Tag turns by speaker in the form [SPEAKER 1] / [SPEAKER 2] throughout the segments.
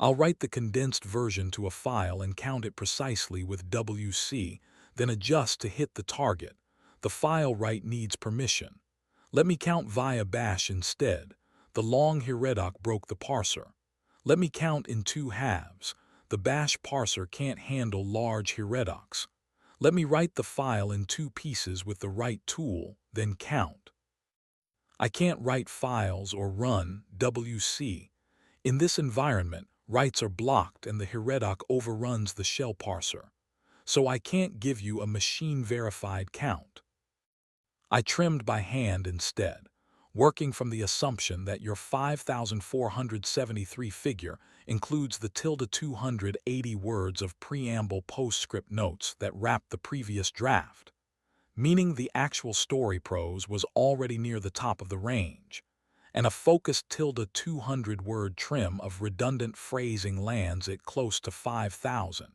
[SPEAKER 1] I'll write the condensed version to a file and count it precisely with WC, then adjust to hit the target. The file write needs permission. Let me count via bash instead. The long Hiredoc broke the parser. Let me count in two halves. The bash parser can't handle large Hiredocs. Let me write the file in two pieces with the right tool, then count. I can't write files or run WC. In this environment, writes are blocked and the Hiredoc overruns the shell parser. So I can't give you a machine-verified count. I trimmed by hand instead, working from the assumption that your 5,473 figure includes the tilde 280 words of preamble postscript notes that wrapped the previous draft, meaning the actual story prose was already near the top of the range, and a focused tilde 200-word trim of redundant phrasing lands it close to 5,000.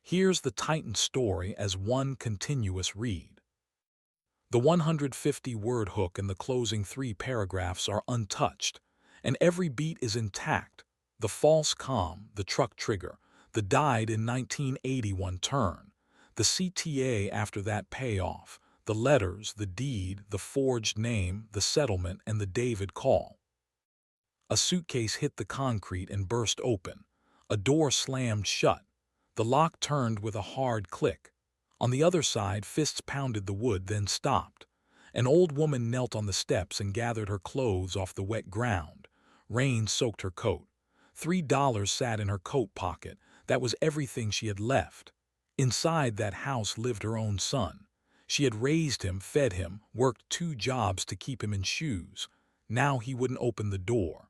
[SPEAKER 1] Here's the Titan story as one continuous read. The 150-word hook and the closing 3 paragraphs are untouched, and every beat is intact. The false calm, the truck trigger, the died in 1981 turn, the CTA after that payoff, the letters, the deed, the forged name, the settlement, and the David call. A suitcase hit the concrete and burst open. A door slammed shut. The lock turned with a hard click. On the other side, fists pounded the wood, then stopped. An old woman knelt on the steps and gathered her clothes off the wet ground. Rain soaked her coat. $3 sat in her coat pocket. That was everything she had left. Inside that house lived her own son. She had raised him, fed him, worked 2 jobs to keep him in shoes. Now he wouldn't open the door.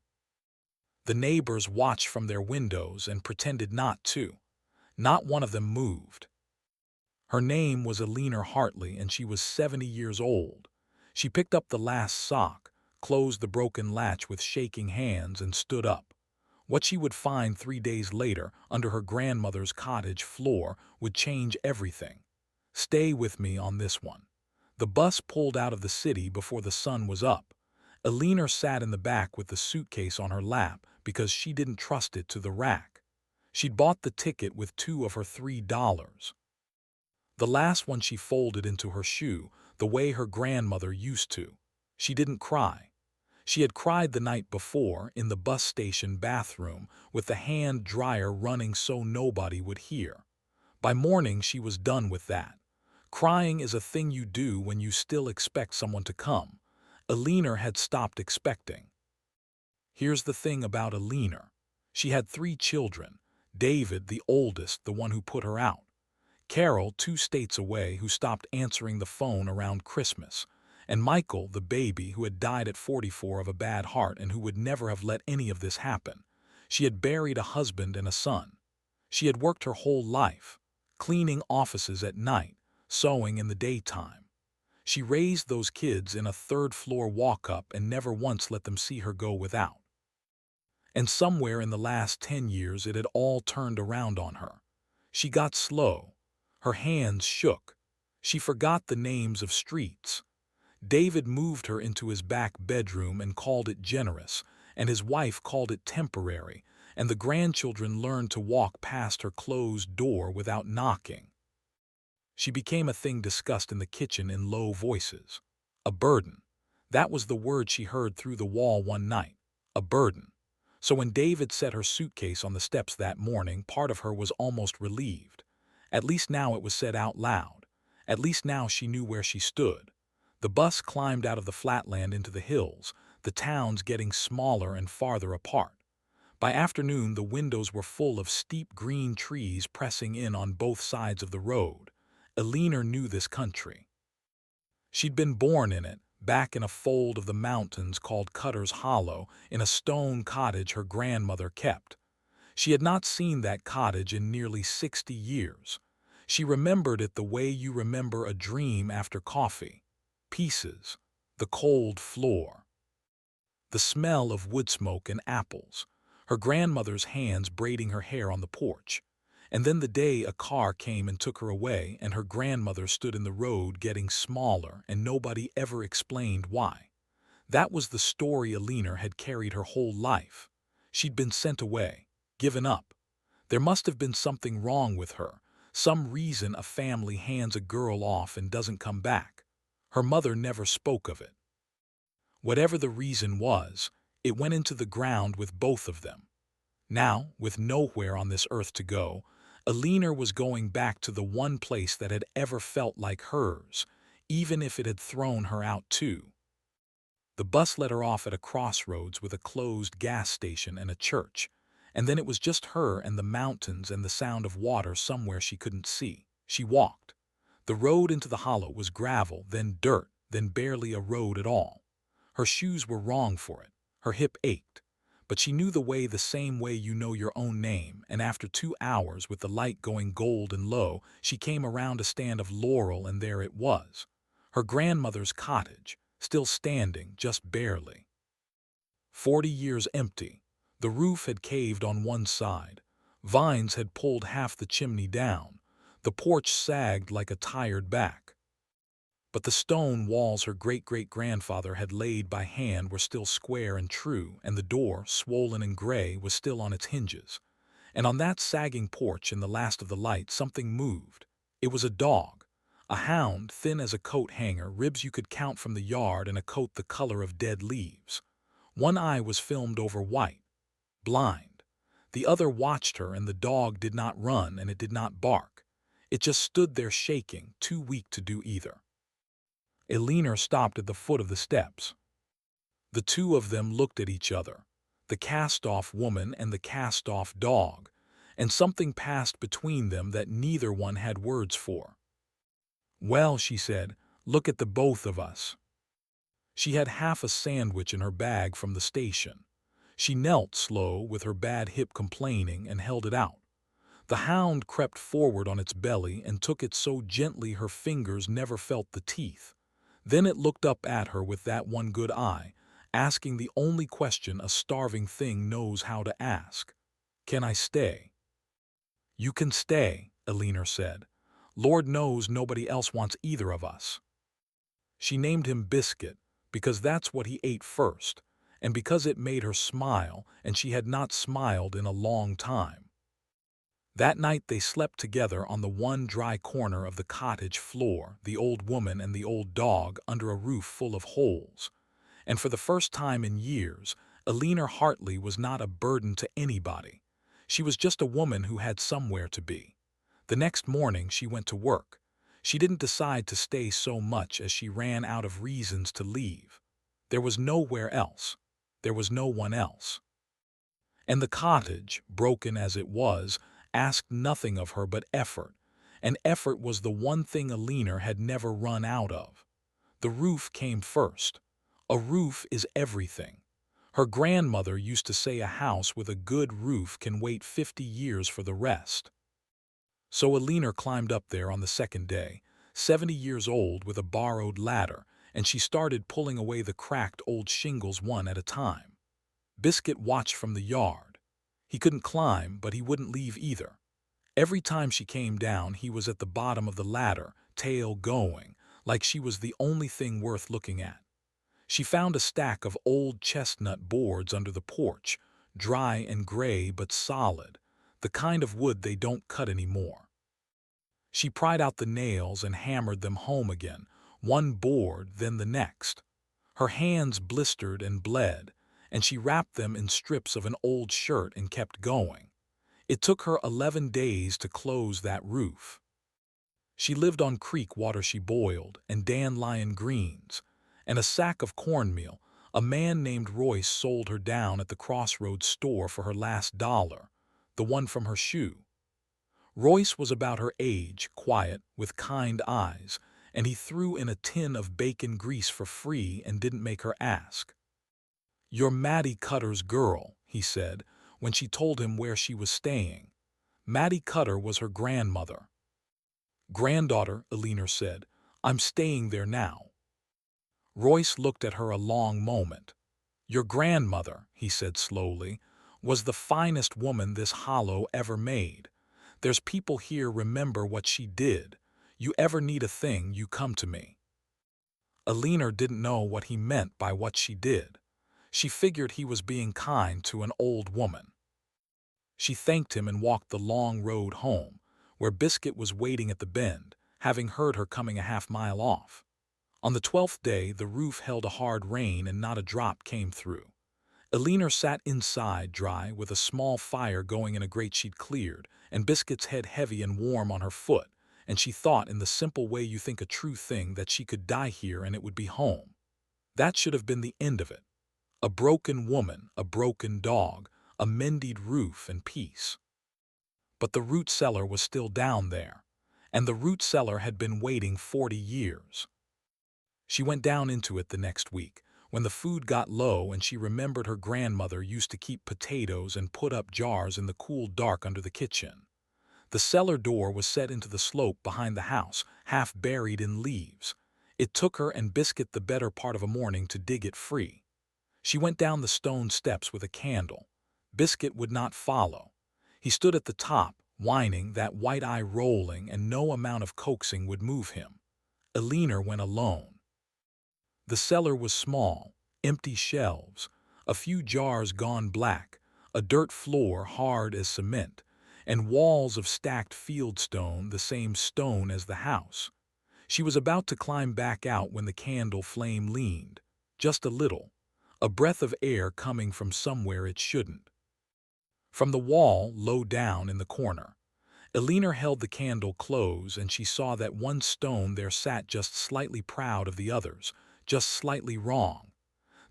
[SPEAKER 1] The neighbors watched from their windows and pretended not to. Not one of them moved. Her name was Eleanor Hartley, and she was 70 years old. She picked up the last sock, closed the broken latch with shaking hands, and stood up. What she would find 3 days later under her grandmother's cottage floor would change everything. Stay with me on this one. The bus pulled out of the city before the sun was up. Eleanor sat in the back with the suitcase on her lap because she didn't trust it to the rack. She'd bought the ticket with 2 of her $3. The last one she folded into her shoe, the way her grandmother used to. She didn't cry. She had cried the night before in the bus station bathroom with the hand dryer running so nobody would hear. By morning she was done with that. Crying is a thing you do when you still expect someone to come. Eleanor had stopped expecting. Here's the thing about Eleanor. She had 3 children. David, the oldest, the one who put her out. Carol, 2 states away, who stopped answering the phone around Christmas, and Michael, the baby, who had died at 44 of a bad heart and who would never have let any of this happen. She had buried a husband and a son. She had worked her whole life, cleaning offices at night, sewing in the daytime. She raised those kids in a 3rd-floor walk-up and never once let them see her go without. And somewhere in the last 10 years it had all turned around on her. She got slow. Her hands shook. She forgot the names of streets. David moved her into his back bedroom and called it generous, and his wife called it temporary, and the grandchildren learned to walk past her closed door without knocking. She became a thing discussed in the kitchen in low voices. A burden. That was the word she heard through the wall one night. A burden. So when David set her suitcase on the steps that morning, part of her was almost relieved. At least now it was said out loud. At least now she knew where she stood. The bus climbed out of the flatland into the hills, the towns getting smaller and farther apart. By afternoon, the windows were full of steep green trees pressing in on both sides of the road. Eleanor knew this country. She'd been born in it, back in a fold of the mountains called Cutter's Hollow, in a stone cottage her grandmother kept. She had not seen that cottage in nearly 60 years. She remembered it the way you remember a dream after coffee. Pieces, the cold floor, the smell of wood smoke and apples, her grandmother's hands braiding her hair on the porch. And then the day a car came and took her away, and her grandmother stood in the road getting smaller, and nobody ever explained why. That was the story Eleanor had carried her whole life. She'd been sent away, given up. There must have been something wrong with her, some reason a family hands a girl off and doesn't come back. Her mother never spoke of it. Whatever the reason was, it went into the ground with both of them. Now, with nowhere on this earth to go, Alina was going back to the one place that had ever felt like hers, even if it had thrown her out too. The bus let her off at a crossroads with a closed gas station and a church, and then it was just her and the mountains and the sound of water somewhere she couldn't see. She walked. The road into the hollow was gravel, then dirt, then barely a road at all. Her shoes were wrong for it. Her hip ached. But she knew the way the same way you know your own name, and after 2 hours with the light going gold and low, she came around a stand of laurel, and there it was. Her grandmother's cottage, still standing, just barely. 40 years empty. The roof had caved on one side. Vines had pulled half the chimney down. The porch sagged like a tired back. But the stone walls her great-great-grandfather had laid by hand were still square and true, and the door, swollen and gray, was still on its hinges. And on that sagging porch in the last of the light something moved. It was a dog. A hound, thin as a coat hanger, ribs you could count from the yard, and a coat the color of dead leaves. One eye was filmed over white, blind. The other watched her, and the dog did not run and it did not bark. It just stood there shaking, too weak to do either. Alina stopped at the foot of the steps. The two of them looked at each other, the cast-off woman and the cast-off dog, and something passed between them that neither one had words for. "Well," she said, "look at the both of us." She had half a sandwich in her bag from the station. She knelt slow, with her bad hip complaining, and held it out. The hound crept forward on its belly and took it so gently her fingers never felt the teeth. Then it looked up at her with that one good eye, asking the only question a starving thing knows how to ask. "Can I stay?" "You can stay," Alina said. "Lord knows nobody else wants either of us." She named him Biscuit, because that's what he ate first, and because it made her smile, and she had not smiled in a long time. That night they slept together on the one dry corner of the cottage floor, the old woman and the old dog, under a roof full of holes. And for the first time in years, Alina Hartley was not a burden to anybody. She was just a woman who had somewhere to be. The next morning she went to work. She didn't decide to stay so much as she ran out of reasons to leave. There was nowhere else. There was no one else. And the cottage, broken as it was, asked nothing of her but effort, and effort was the one thing Alina had never run out of. The roof came first. A roof is everything. Her grandmother used to say a house with a good roof can wait 50 years for the rest. So Alina climbed up there on the second day, 70 years old, with a borrowed ladder, and she started pulling away the cracked old shingles one at a time. Biscuit watched from the yard. He couldn't climb, but he wouldn't leave either. Every time she came down, he was at the bottom of the ladder, tail going, like she was the only thing worth looking at. She found a stack of old chestnut boards under the porch, dry and gray but solid, the kind of wood they don't cut anymore. She pried out the nails and hammered them home again, one board, then the next. Her hands blistered and bled, and she wrapped them in strips of an old shirt and kept going. It took her 11 days to close that roof. She lived on creek water she boiled, and dandelion greens, and a sack of cornmeal. A man named Royce sold her down at the crossroads store for her last dollar, the one from her shoe. Royce was about her age, quiet, with kind eyes, and he threw in a tin of bacon grease for free and didn't make her ask. "You're Mattie Cutter's girl," he said, when she told him where she was staying. Mattie Cutter was her grandmother. "Granddaughter," Alina said, "I'm staying there now." Royce looked at her a long moment. "Your grandmother," he said slowly, "was the finest woman this hollow ever made. There's people here remember what she did. You ever need a thing, you come to me." Alina didn't know what he meant by what she did. She figured he was being kind to an old woman. She thanked him and walked the long road home, where Biscuit was waiting at the bend, having heard her coming a half-mile off. On the 12th day, the roof held a hard rain and not a drop came through. Elinor sat inside dry with a small fire going in a grate she'd cleared, and Biscuit's head heavy and warm on her foot, and she thought in the simple way you think a true thing that she could die here and it would be home. That should have been the end of it. A broken woman, a broken dog, a mended roof and peace. But the root cellar was still down there, and the root cellar had been waiting 40 years. She went down into it the next week, when the food got low and she remembered her grandmother used to keep potatoes and put up jars in the cool dark under the kitchen. The cellar door was set into the slope behind the house, half buried in leaves. It took her and Biscuit the better part of a morning to dig it free. She went down the stone steps with a candle. Biscuit would not follow. He stood at the top, whining, that white eye rolling, and no amount of coaxing would move him. Elinor went alone. The cellar was small, empty shelves, a few jars gone black, a dirt floor hard as cement, and walls of stacked fieldstone, the same stone as the house. She was about to climb back out when the candle flame leaned, just a little, a breath of air coming from somewhere it shouldn't. From the wall, low down in the corner, Elinor held the candle close and she saw that one stone there sat just slightly proud of the others, just slightly wrong.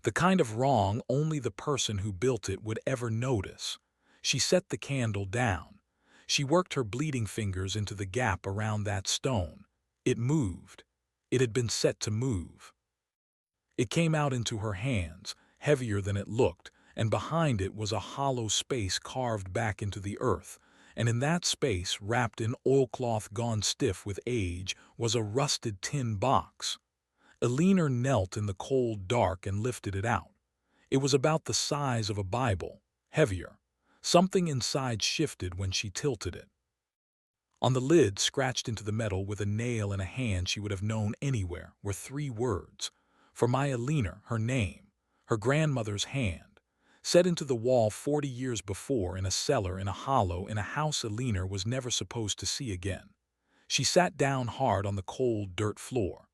[SPEAKER 1] The kind of wrong only the person who built it would ever notice. She set the candle down. She worked her bleeding fingers into the gap around that stone. It moved. It had been set to move. It came out into her hands, heavier than it looked, and behind it was a hollow space carved back into the earth, and in that space, wrapped in oilcloth gone stiff with age, was a rusted tin box. Elinor knelt in the cold dark and lifted it out. It was about the size of a Bible, heavier. Something inside shifted when she tilted it. On the lid, scratched into the metal with a nail in a hand she would have known anywhere, were 3 words. For my Elinor, her name, her grandmother's hand, set into the wall 40 years before in a cellar in a hollow in a house Elinor was never supposed to see again. She sat down hard on the cold dirt floor.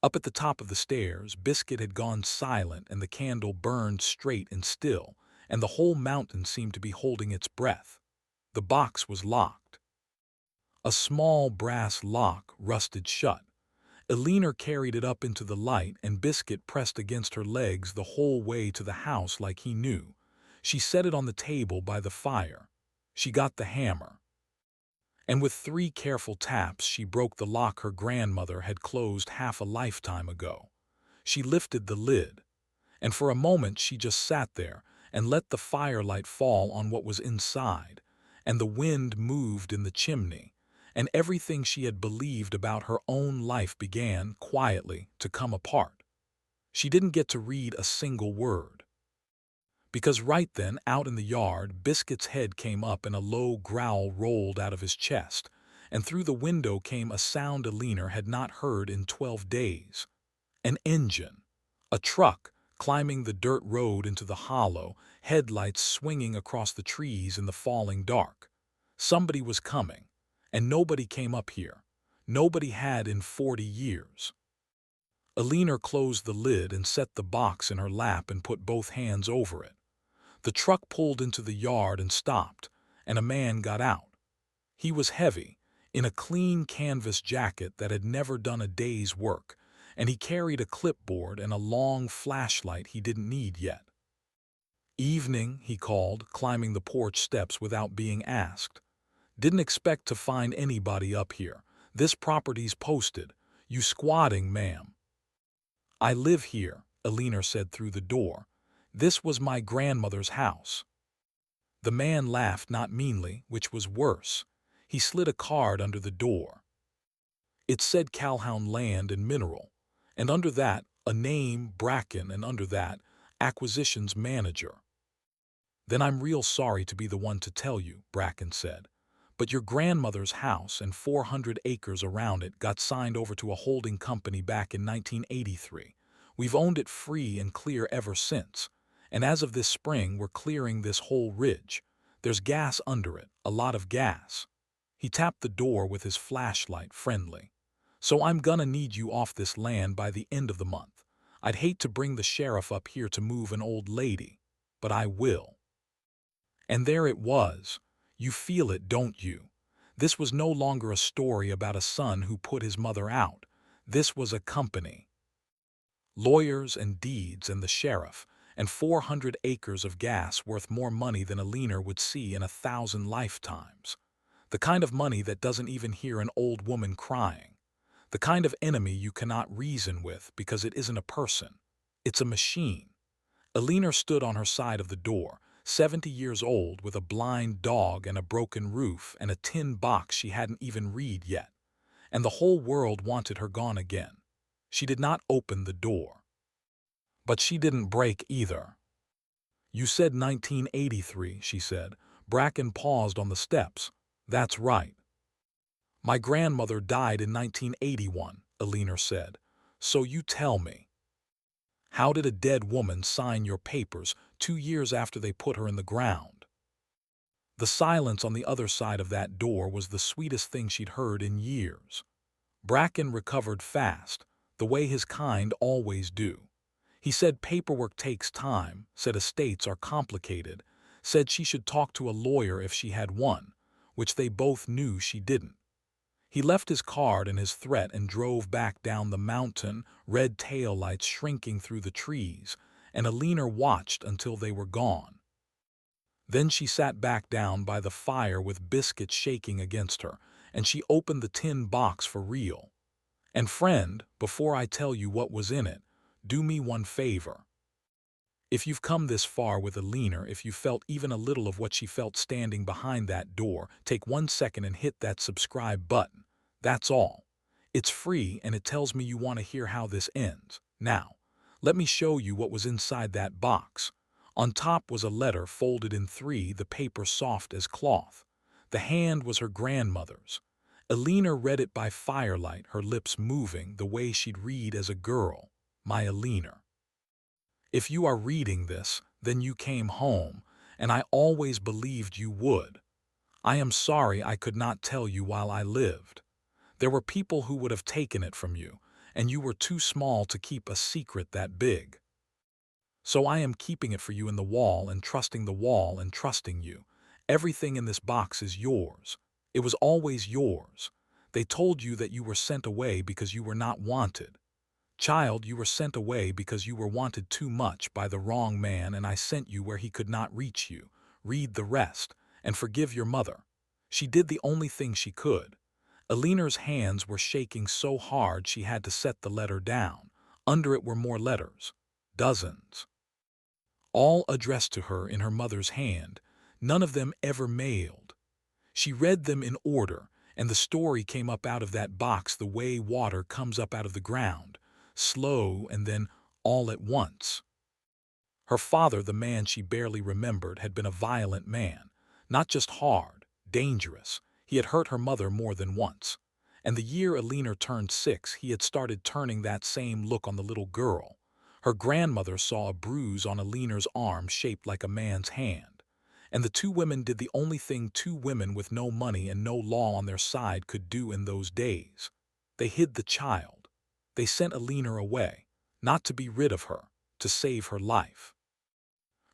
[SPEAKER 1] Up at the top of the stairs, Biscuit had gone silent and the candle burned straight and still, and the whole mountain seemed to be holding its breath. The box was locked. A small brass lock rusted shut. Elinor carried it up into the light and Biscuit pressed against her legs the whole way to the house like he knew. She set it on the table by the fire. She got the hammer. And with 3 careful taps she broke the lock her grandmother had closed half a lifetime ago. She lifted the lid, and for a moment she just sat there and let the firelight fall on what was inside, and the wind moved in the chimney, and everything she had believed about her own life began, quietly, to come apart. She didn't get to read a single word. Because right then, out in the yard, Biscuit's head came up and a low growl rolled out of his chest, and through the window came a sound Elinor had not heard in 12 days. An engine. A truck, climbing the dirt road into the hollow, headlights swinging across the trees in the falling dark. Somebody was coming, and nobody came up here. Nobody had in 40 years. Elinor closed the lid and set the box in her lap and put both hands over it. The truck pulled into the yard and stopped, and a man got out. He was heavy, in a clean canvas jacket that had never done a day's work, and he carried a clipboard and a long flashlight he didn't need yet. "Evening," he called, climbing the porch steps without being asked. "Didn't expect to find anybody up here. This property's posted. You squatting, ma'am?" "I live here," Elinor said through the door. "This was my grandmother's house." The man laughed, not meanly, which was worse. He slid a card under the door. It said Calhoun Land and Mineral, and under that, a name, Bracken, and under that, Acquisitions Manager. "Then I'm real sorry to be the one to tell you," Bracken said, "but your grandmother's house and 400 acres around it got signed over to a holding company back in 1983. We've owned it free and clear ever since. And as of this spring, we're clearing this whole ridge. There's gas under it, a lot of gas. He tapped the door with his flashlight, friendly. So I'm gonna need you off this land by the end of the month. I'd hate to bring the sheriff up here to move an old lady, but I will. And there it was. You feel it, don't you? This was no longer a story about a son who put his mother out. This was a company. Lawyers and deeds and the sheriff, and 400 acres of gas worth more money than a leaner would see in 1,000 lifetimes. The kind of money that doesn't even hear an old woman crying. The kind of enemy you cannot reason with because it isn't a person. It's a machine. Alina stood on her side of the door, 70 years old, with a blind dog and a broken roof and a tin box she hadn't even read yet. And the whole world wanted her gone again. She did not open the door. But she didn't break either. You said 1983, she said. Bracken paused on the steps. That's right. My grandmother died in 1981, Alina said. So you tell me. How did a dead woman sign your papers 2 years after they put her in the ground? The silence on the other side of that door was the sweetest thing she'd heard in years. Bracken recovered fast, the way his kind always do. He said paperwork takes time, said estates are complicated, said she should talk to a lawyer if she had one, which they both knew she didn't. He left his card and his threat and drove back down the mountain, red taillights shrinking through the trees, and Alina watched until they were gone. Then she sat back down by the fire with biscuits shaking against her, and she opened the tin box for real. And friend, before I tell you what was in it, do me one favor. If you've come this far with Alina, if you felt even a little of what she felt standing behind that door, take 1 second and hit that subscribe button. That's all. It's free and it tells me you want to hear how this ends. Now, let me show you what was inside that box. On top was a letter folded in 3, the paper soft as cloth. The hand was her grandmother's. Alina read it by firelight, her lips moving the way she'd read as a girl. My Alina. If you are reading this, then you came home, and I always believed you would. I am sorry I could not tell you while I lived. There were people who would have taken it from you, and you were too small to keep a secret that big. So I am keeping it for you in the wall and trusting you. Everything in this box is yours. It was always yours. They told you that you were sent away because you were not wanted. Child, you were sent away because you were wanted too much by the wrong man, and I sent you where he could not reach you. Read the rest, and forgive your mother. She did the only thing she could. Alina's hands were shaking so hard she had to set the letter down. Under it were more letters. Dozens. All addressed to her in her mother's hand, none of them ever mailed. She read them in order, and the story came up out of that box the way water comes up out of the ground, slow and then all at once. Her father, the man she barely remembered, had been a violent man, not just hard, dangerous. He had hurt her mother more than once. And the year Alina turned 6, he had started turning that same look on the little girl. Her grandmother saw a bruise on Alina's arm shaped like a man's hand. And the 2 women did the only thing 2 women with no money and no law on their side could do in those days. They hid the child. They sent Alina away, not to be rid of her, to save her life.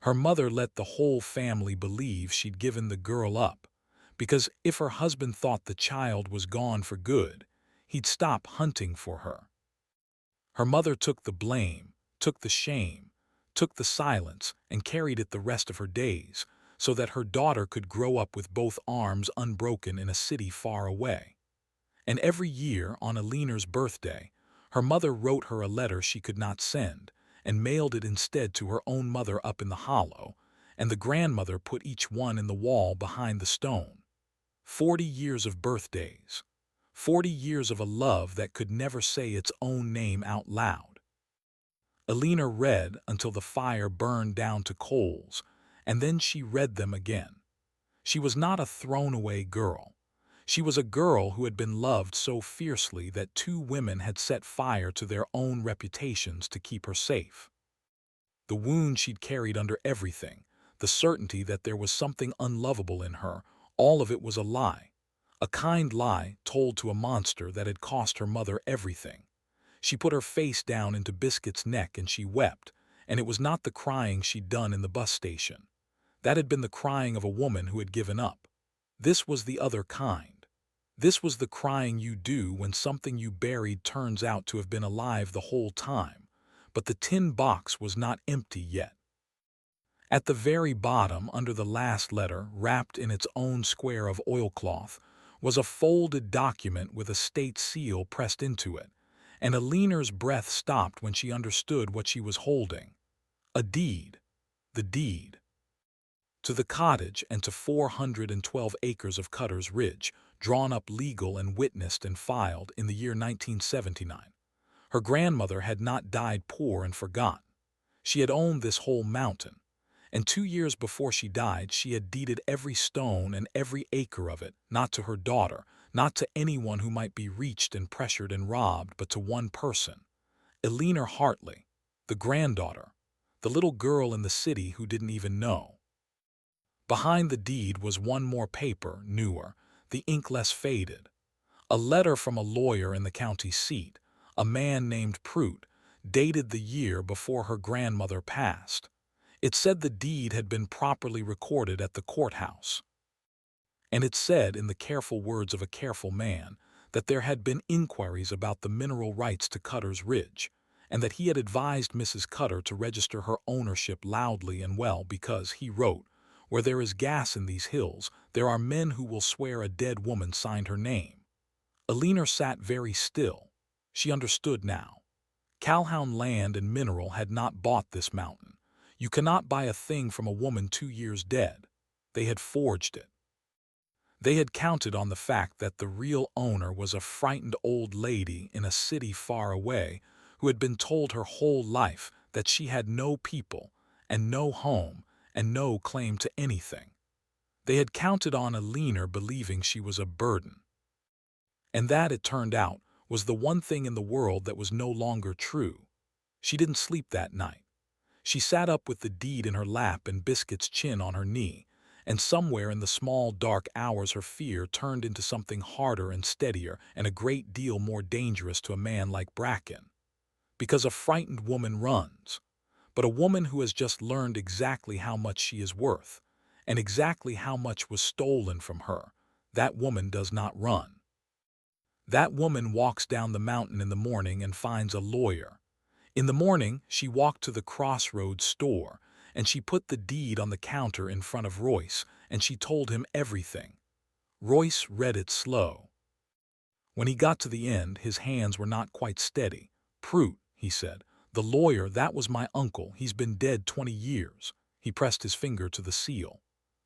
[SPEAKER 1] Her mother let the whole family believe she'd given the girl up, because if her husband thought the child was gone for good, he'd stop hunting for her. Her mother took the blame, took the shame, took the silence, and carried it the rest of her days, so that her daughter could grow up with both arms unbroken in a city far away. And every year, on Alina's birthday, her mother wrote her a letter she could not send, and mailed it instead to her own mother up in the hollow, and the grandmother put each one in the wall behind the stone. 40 years of birthdays. 40 years of a love that could never say its own name out loud. Alina read until the fire burned down to coals, and then she read them again. She was not a thrown-away girl. She was a girl who had been loved so fiercely that 2 women had set fire to their own reputations to keep her safe. The wound she'd carried under everything, the certainty that there was something unlovable in her. All of it was a lie. A kind lie told to a monster that had cost her mother everything. She put her face down into Biscuit's neck and she wept, and it was not the crying she'd done in the bus station. That had been the crying of a woman who had given up. This was the other kind. This was the crying you do when something you buried turns out to have been alive the whole time, but the tin box was not empty yet. At the very bottom, under the last letter, wrapped in its own square of oilcloth, was a folded document with a state seal pressed into it, and Aline's breath stopped when she understood what she was holding. A deed. The deed. To the cottage and to 412 acres of Cottage Ridge, drawn up legal and witnessed and filed in the year 1979. Her grandmother had not died poor and forgotten. She had owned this whole mountain, and 2 years before she died she had deeded every stone and every acre of it, not to her daughter, not to anyone who might be reached and pressured and robbed, but to one person, Aline Hartley, the granddaughter, the little girl in the city who didn't even know. Behind the deed was one more paper, newer, the ink less faded. A letter from a lawyer in the county seat, a man named Prout, dated the year before her grandmother passed. It said the deed had been properly recorded at the courthouse. And it said, in the careful words of a careful man, that there had been inquiries about the mineral rights to Cottage Ridge, and that he had advised Mrs. Cutter to register her ownership loudly and well because, he wrote, where there is gas in these hills, there are men who will swear a dead woman signed her name. Aline sat very still. She understood now. Calhoun Land and Mineral had not bought this mountain. You cannot buy a thing from a woman 2 years dead. They had forged it. They had counted on the fact that the real owner was a frightened old lady in a city far away who had been told her whole life that she had no people and no home and no claim to anything. They had counted on Aline believing she was a burden. And that, it turned out, was the one thing in the world that was no longer true. She didn't sleep that night. She sat up with the deed in her lap and Biscuit's chin on her knee, and somewhere in the small dark hours her fear turned into something harder and steadier and a great deal more dangerous to a man like Bracken. Because a frightened woman runs, but a woman who has just learned exactly how much she is worth, and exactly how much was stolen from her, that woman does not run. That woman walks down the mountain in the morning and finds a lawyer. In the morning, she walked to the Crossroads store, and she put the deed on the counter in front of Royce, and she told him everything. Royce read it slow. When he got to the end, his hands were not quite steady. "Prout," he said, "the lawyer, that was my uncle. He's been dead 20 years. He pressed his finger to the seal.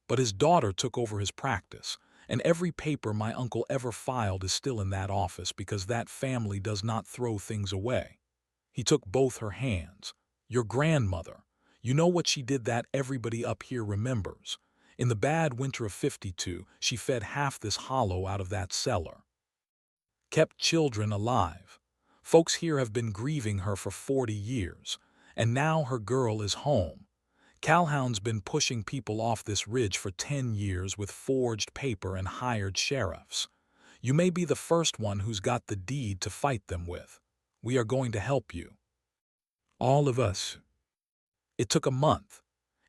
[SPEAKER 1] But his daughter took over his practice, and every paper my uncle ever filed is still in that office because that family does not throw things away." He took both her hands. "Your grandmother. You know what she did that everybody up here remembers. In the bad winter of '52, she fed half this hollow out of that cellar. Kept children alive. Folks here have been grieving her for 40 years, and now her girl is home. Calhoun's been pushing people off this ridge for 10 years with forged paper and hired sheriffs. You may be the first one who's got the deed to fight them with. We are going to help you. All of us." It took a month.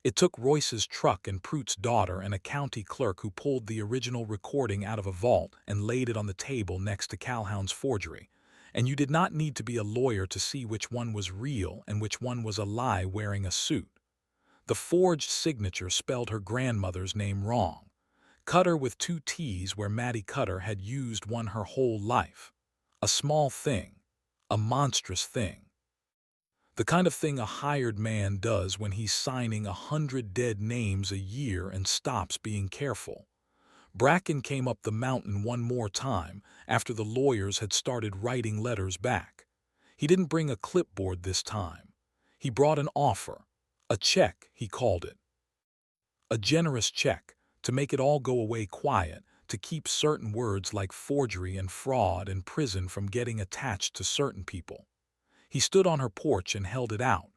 [SPEAKER 1] It took Royce's truck and Prout's daughter and a county clerk who pulled the original recording out of a vault and laid it on the table next to Calhoun's forgery. And you did not need to be a lawyer to see which one was real and which one was a lie wearing a suit. The forged signature spelled her grandmother's name wrong. Cutter with 2 T's where Mattie Cutter had used one her whole life. A small thing. A monstrous thing. The kind of thing a hired man does when he's signing 100 dead names a year and stops being careful. Bracken came up the mountain one more time after the lawyers had started writing letters back. He didn't bring a clipboard this time. He brought an offer. A check, he called it. A generous check, to make it all go away quiet, to keep certain words like forgery and fraud and prison from getting attached to certain people. He stood on her porch and held it out,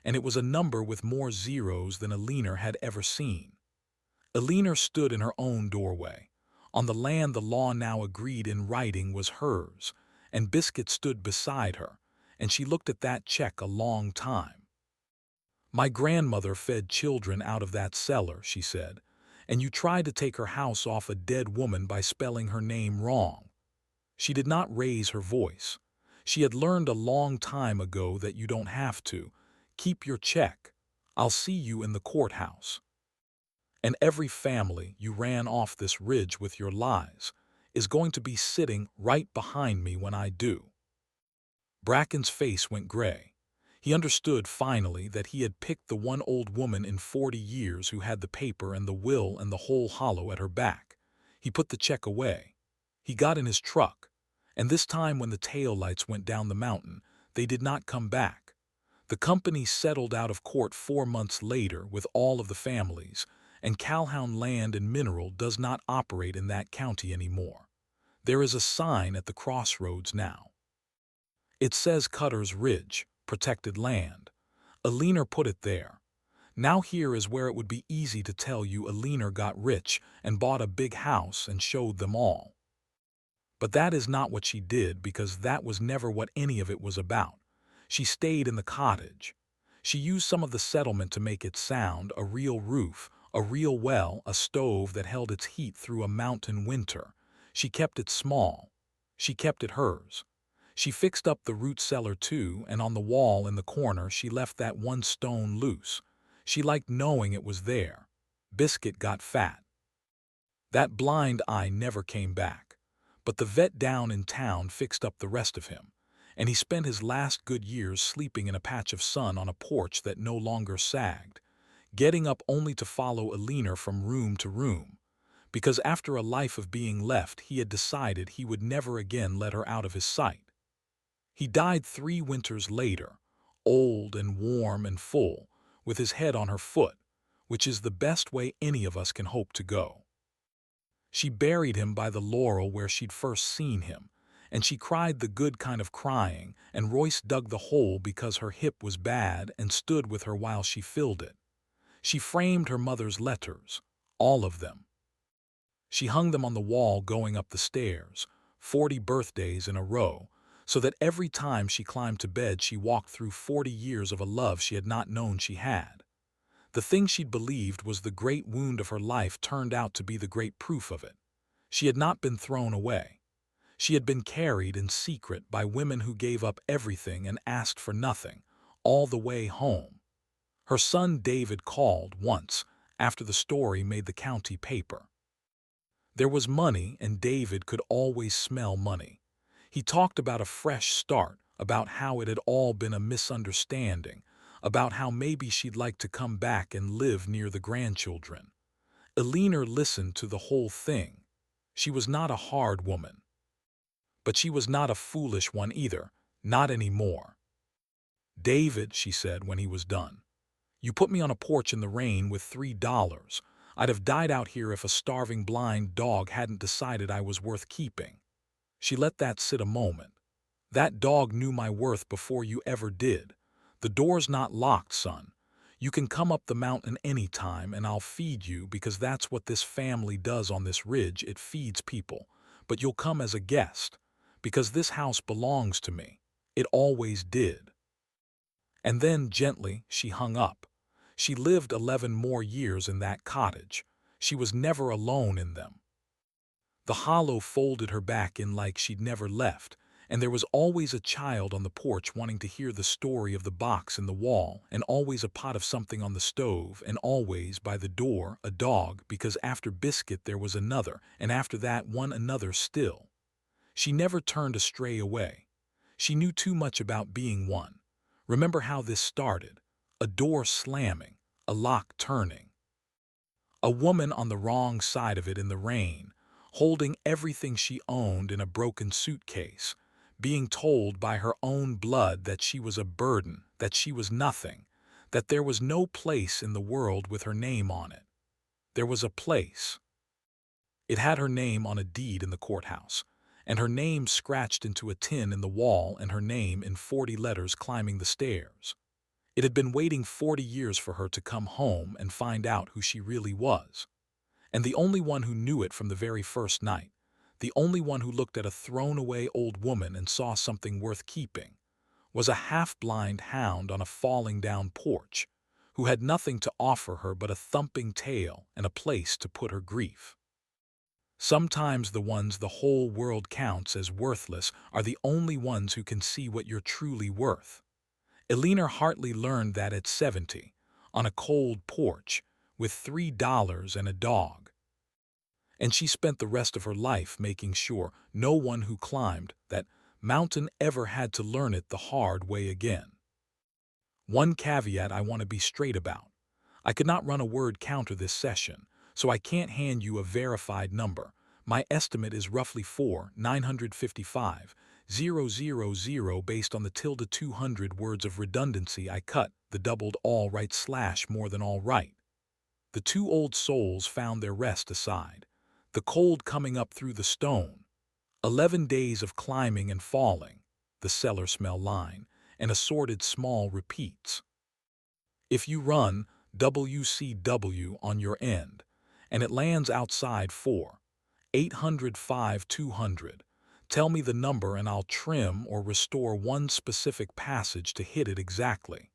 [SPEAKER 1] and it was a number with more zeros than Alina had ever seen. Alina stood in her own doorway, on the land the law now agreed in writing was hers, and Biscuit stood beside her, and she looked at that check a long time. "My grandmother fed children out of that cellar," she said, "and you tried to take her house off a dead woman by spelling her name wrong." She did not raise her voice. She had learned a long time ago that you don't have to. Keep your check. I'll see you in the courthouse. And every family you ran off this ridge with your lies is going to be sitting right behind me when I do. Bracken's face went gray. He understood finally that he had picked the one old woman in 40 years who had the paper and the will and the whole hollow at her back. He put the check away. He got in his truck, and this time when the taillights went down the mountain, they did not come back. The company settled out of court 4 months later with all of the families, and Calhoun Land and Mineral does not operate in that county anymore. There is a sign at the crossroads now. It says Cutter's Ridge, protected land. Alina put it there. Now here is where it would be easy to tell you Alina got rich and bought a big house and showed them all. But that is not what she did, because that was never what any of it was about. She stayed in the cottage. She used some of the settlement to make it sound, a real roof, a real well, a stove that held its heat through a mountain winter. She kept it small. She kept it hers. She fixed up the root cellar too, and on the wall in the corner she left that one stone loose. She liked knowing it was there. Biscuit got fat. That blind eye never came back. But the vet down in town fixed up the rest of him, and he spent his last good years sleeping in a patch of sun on a porch that no longer sagged, getting up only to follow Alina from room to room, because after a life of being left he had decided he would never again let her out of his sight. He died 3 winters later, old and warm and full, with his head on her foot, which is the best way any of us can hope to go. She buried him by the laurel where she'd first seen him, and she cried the good kind of crying, and Royce dug the hole because her hip was bad and stood with her while she filled it. She framed her mother's letters, all of them. She hung them on the wall going up the stairs, 40 birthdays in a row, so that every time she climbed to bed she walked through 40 years of a love she had not known she had. The thing she'd believed was the great wound of her life turned out to be the great proof of it. She had not been thrown away. She had been carried in secret by women who gave up everything and asked for nothing, all the way home. Her son David called once after the story made the county paper. There was money, and David could always smell money. He talked about a fresh start, about how it had all been a misunderstanding, about how maybe she'd like to come back and live near the grandchildren. Alina listened to the whole thing. She was not a hard woman. But she was not a foolish one either, not anymore. "David," she said when he was done, "you put me on a porch in the rain with $3. I'd have died out here if a starving blind dog hadn't decided I was worth keeping." She let that sit a moment. "That dog knew my worth before you ever did. The door's not locked, son. You can come up the mountain any time and I'll feed you, because that's what this family does on this ridge, it feeds people. But you'll come as a guest, because this house belongs to me. It always did." And then, gently, she hung up. She lived 11 more years in that cottage. She was never alone in them. The hollow folded her back in like she'd never left, and there was always a child on the porch wanting to hear the story of the box in the wall, and always a pot of something on the stove, and always, by the door, a dog, because after Biscuit there was another, and after that one another still. She never turned a stray away. She knew too much about being one. Remember how this started: a door slamming, a lock turning, a woman on the wrong side of it in the rain, holding everything she owned in a broken suitcase, being told by her own blood that she was a burden, that she was nothing, that there was no place in the world with her name on it. There was a place. It had her name on a deed in the courthouse, and her name scratched into a tin in the wall, and her name in 40 letters climbing the stairs. It had been waiting 40 years for her to come home and find out who she really was. And the only one who knew it from the very first night, the only one who looked at a thrown-away old woman and saw something worth keeping, was a half-blind hound on a falling-down porch, who had nothing to offer her but a thumping tail and a place to put her grief. Sometimes the ones the whole world counts as worthless are the only ones who can see what you're truly worth. Eleanor Hartley learned that at 70, on a cold porch, with $3 and a dog. And she spent the rest of her life making sure no one who climbed that mountain ever had to learn it the hard way again. One caveat I want to be straight about. I could not run a word counter this session, so I can't hand you a verified number. My estimate is roughly 4,955,000 based on the tilde 200 words of redundancy I cut, the doubled all right / more than all right. The two old souls found their rest aside, the cold coming up through the stone, 11 days of climbing and falling, the cellar smell line, and assorted small repeats. If you run WCW on your end, and it lands outside 4,805,200, tell me the number and I'll trim or restore one specific passage to hit it exactly.